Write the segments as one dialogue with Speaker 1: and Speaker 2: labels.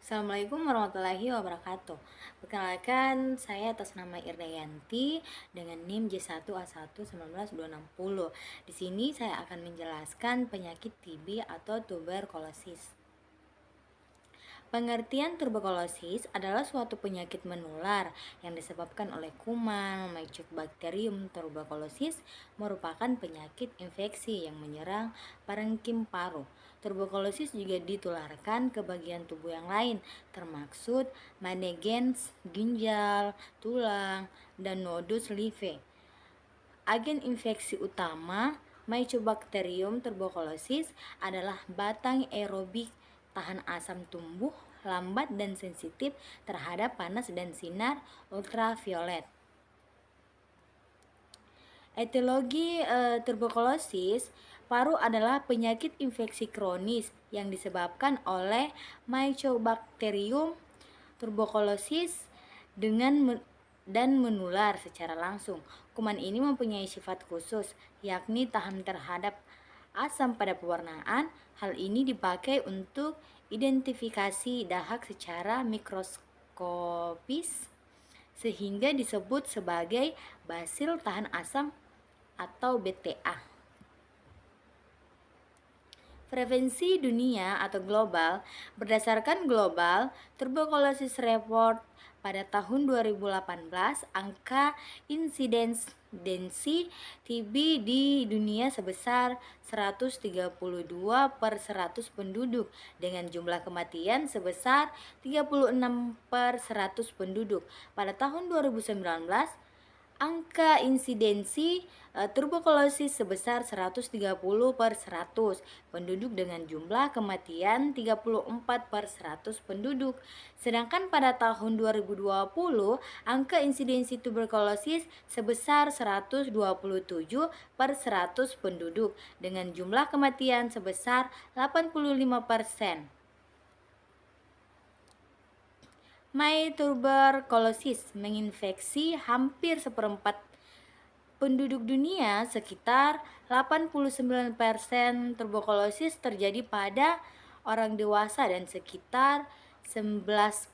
Speaker 1: Assalamualaikum warahmatullahi wabarakatuh. Perkenalkan, saya atas nama Irdayanti dengan NIM J1A1 19260. Di sini saya akan menjelaskan penyakit TB atau tuberkulosis. Pengertian tuberkulosis adalah suatu penyakit menular yang disebabkan oleh kuman. Mycobacterium tuberculosis merupakan penyakit infeksi yang menyerang parenkim paru. Tuberkulosis juga ditularkan ke bagian tubuh yang lain, termaksud meninges, ginjal, tulang, dan nodus live. Agen infeksi utama Mycobacterium tuberculosis adalah batang aerobik, tahan asam tumbuh, lambat dan sensitif terhadap panas dan sinar ultraviolet. Etiologi tuberkulosis paru adalah penyakit infeksi kronis yang disebabkan oleh Mycobacterium tuberculosis dan menular secara langsung. Kuman ini mempunyai sifat khusus, yakni tahan terhadap asam pada pewarnaan. Hal ini dipakai untuk identifikasi dahak secara mikroskopis sehingga disebut sebagai basil tahan asam atau BTA. Prevensi dunia atau global, berdasarkan Global Tuberculosis Report pada tahun 2018, angka insidensi TB di dunia sebesar 132 per 100 penduduk dengan jumlah kematian sebesar 36 per 100 penduduk. Pada tahun 2019, angka insidensi tuberkulosis sebesar 130 per 100 penduduk dengan jumlah kematian 34 per 100 penduduk. Sedangkan pada tahun 2020, angka insidensi tuberkulosis sebesar 127 per 100 penduduk dengan jumlah kematian sebesar 85%. Tuberkulosis menginfeksi hampir seperempat penduduk dunia. Sekitar 89% tuberkulosis terjadi pada orang dewasa dan sekitar 11%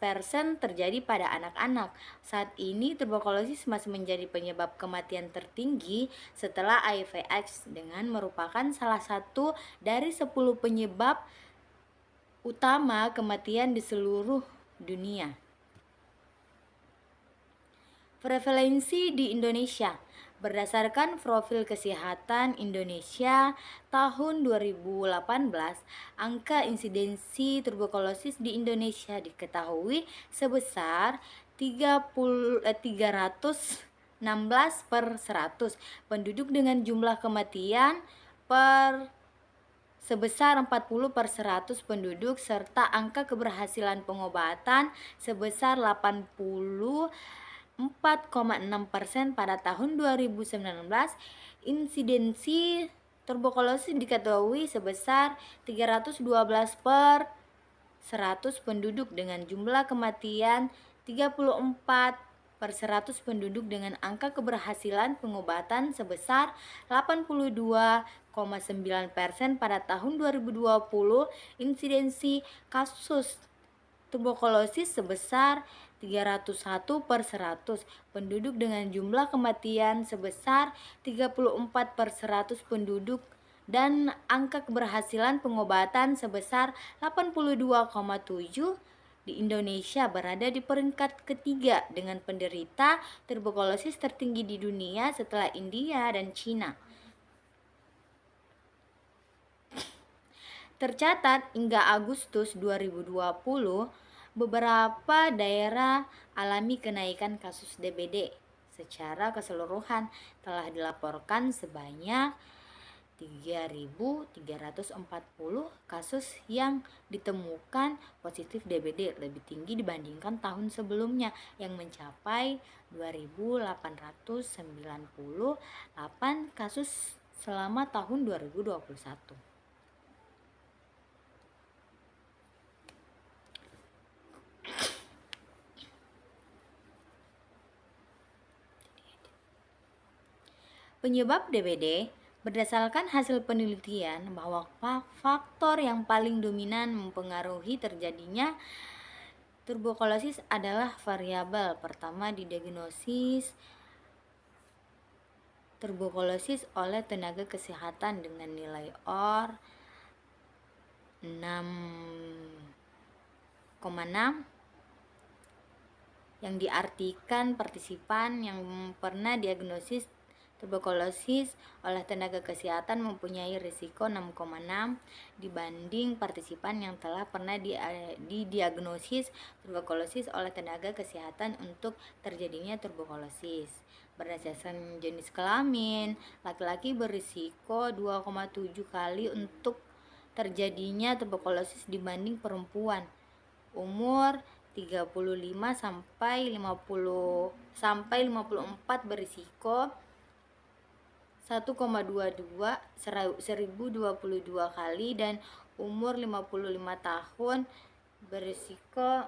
Speaker 1: terjadi pada anak-anak. Saat ini tuberkulosis masih menjadi penyebab kematian tertinggi setelah HIV/AIDS dengan merupakan salah satu dari 10 penyebab utama kematian di seluruh dunia. Prevalensi di Indonesia. Berdasarkan Profil Kesehatan Indonesia tahun 2018, angka insidensi tuberkulosis di Indonesia diketahui sebesar 316 per 100 penduduk dengan jumlah kematian sebesar 40 per 100 penduduk serta angka keberhasilan pengobatan sebesar 84,6% pada tahun 2019. Insidensi tuberkulosis diketahui sebesar 312 per 100 penduduk dengan jumlah kematian 34 per 100 penduduk dengan angka keberhasilan pengobatan sebesar 82,9% pada tahun 2020. Insidensi kasus tuberkulosis sebesar 301 per 100 penduduk dengan jumlah kematian sebesar 34 per 100 penduduk dan angka keberhasilan pengobatan sebesar 82,7. Di Indonesia berada di peringkat ketiga dengan penderita tuberkulosis tertinggi di dunia setelah India dan Cina. Tercatat hingga Agustus 2020, beberapa daerah alami kenaikan kasus DBD. Secara keseluruhan telah dilaporkan sebanyak 3.340 kasus yang ditemukan positif DBD, lebih tinggi dibandingkan tahun sebelumnya yang mencapai 2.898 kasus selama tahun 2021. Penyebab DBD. Berdasarkan hasil penelitian bahwa faktor yang paling dominan mempengaruhi terjadinya Tuberkulosis adalah variabel pertama di diagnosis tuberkulosis oleh tenaga kesehatan dengan nilai OR 6,6 yang diartikan partisipan yang pernah diagnosis tuberkulosis oleh tenaga kesehatan mempunyai risiko 6,6 dibanding partisipan yang telah pernah didiagnosis tuberkulosis oleh tenaga kesehatan untuk terjadinya tuberkulosis. Berdasarkan jenis kelamin, laki-laki berisiko 2,7 kali untuk terjadinya tuberkulosis dibanding perempuan. Umur 35 sampai 54 berisiko 1,22 1022 kali, dan umur 55 tahun berisiko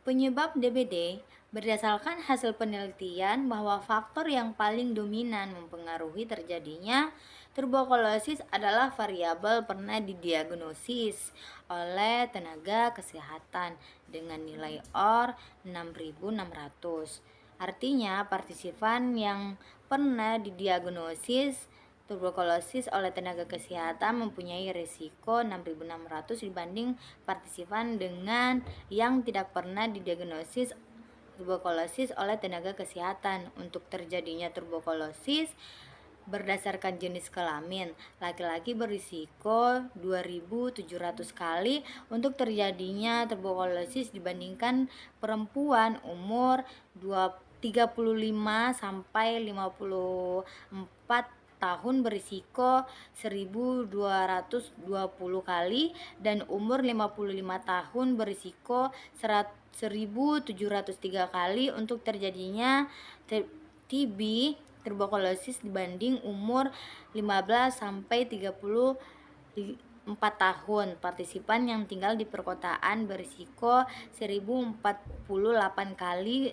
Speaker 1: penyebab DBD. Berdasarkan hasil penelitian bahwa faktor yang paling dominan mempengaruhi terjadinya tuberkulosis adalah variabel pernah didiagnosis oleh tenaga kesehatan dengan nilai OR 6.600. Artinya, partisipan yang pernah didiagnosis tuberkulosis oleh tenaga kesehatan mempunyai risiko 6.600 dibanding partisipan dengan yang tidak pernah didiagnosis tuberkulosis oleh tenaga kesehatan. Untuk terjadinya tuberkulosis berdasarkan jenis kelamin, laki-laki berisiko 2.700 kali untuk terjadinya tuberkulosis dibandingkan perempuan. Umur 35 sampai 54 tahun berisiko 1.220 kali, dan umur 55 tahun berisiko 1.703 kali untuk terjadinya TB tuberkulosis dibanding umur 15 sampai 34 tahun. Partisipan yang tinggal di perkotaan berisiko 1.048 kali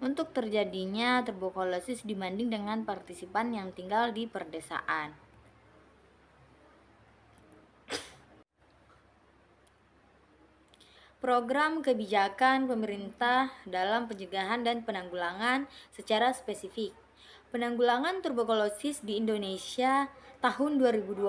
Speaker 1: untuk terjadinya tuberkulosis dibanding dengan partisipan yang tinggal di perdesaan. Program kebijakan pemerintah dalam pencegahan dan penanggulangan secara spesifik. Penanggulangan tuberkulosis di Indonesia tahun 2020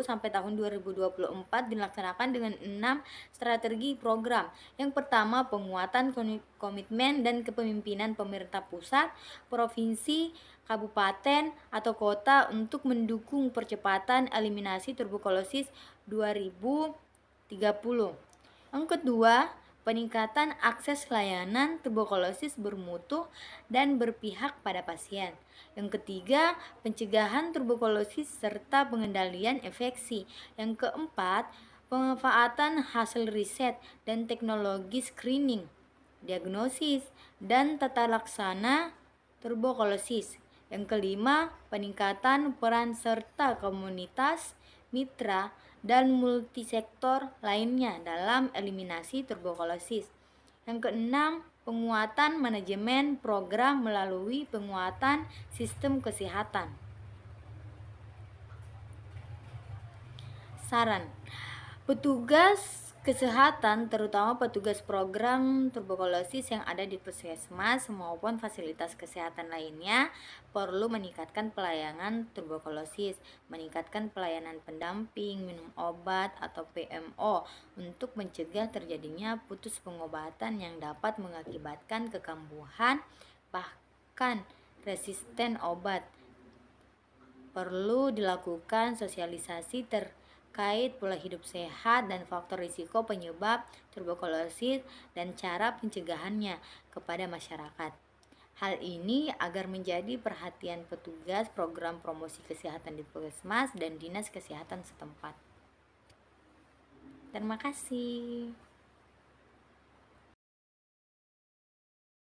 Speaker 1: sampai tahun 2024 dilaksanakan dengan 6 strategi program. Yang pertama, penguatan komitmen dan kepemimpinan pemerintah pusat, provinsi, kabupaten, atau kota untuk mendukung percepatan eliminasi tuberkulosis 2030. Yang kedua, peningkatan akses layanan tuberkulosis bermutu dan berpihak pada pasien. Yang ketiga, pencegahan tuberkulosis serta pengendalian infeksi. Yang keempat, pemanfaatan hasil riset dan teknologi screening, diagnosis, dan tata laksana tuberkulosis. Yang kelima, peningkatan peran serta komunitas, mitra, dan multisektor lainnya dalam eliminasi tuberkulosis. Yang keenam, penguatan manajemen program melalui penguatan sistem kesehatan. Saran: petugas kesehatan, terutama petugas program tuberkulosis yang ada di puskesmas maupun fasilitas kesehatan lainnya, perlu meningkatkan pelayanan tuberkulosis, meningkatkan pelayanan pendamping, minum obat atau PMO untuk mencegah terjadinya putus pengobatan yang dapat mengakibatkan kekambuhan bahkan resisten obat. Perlu dilakukan sosialisasi terkait pola hidup sehat dan faktor risiko penyebab tuberkulosis dan cara pencegahannya kepada masyarakat. Hal ini agar menjadi perhatian petugas program promosi kesehatan di puskesmas dan dinas kesehatan setempat. Terima kasih.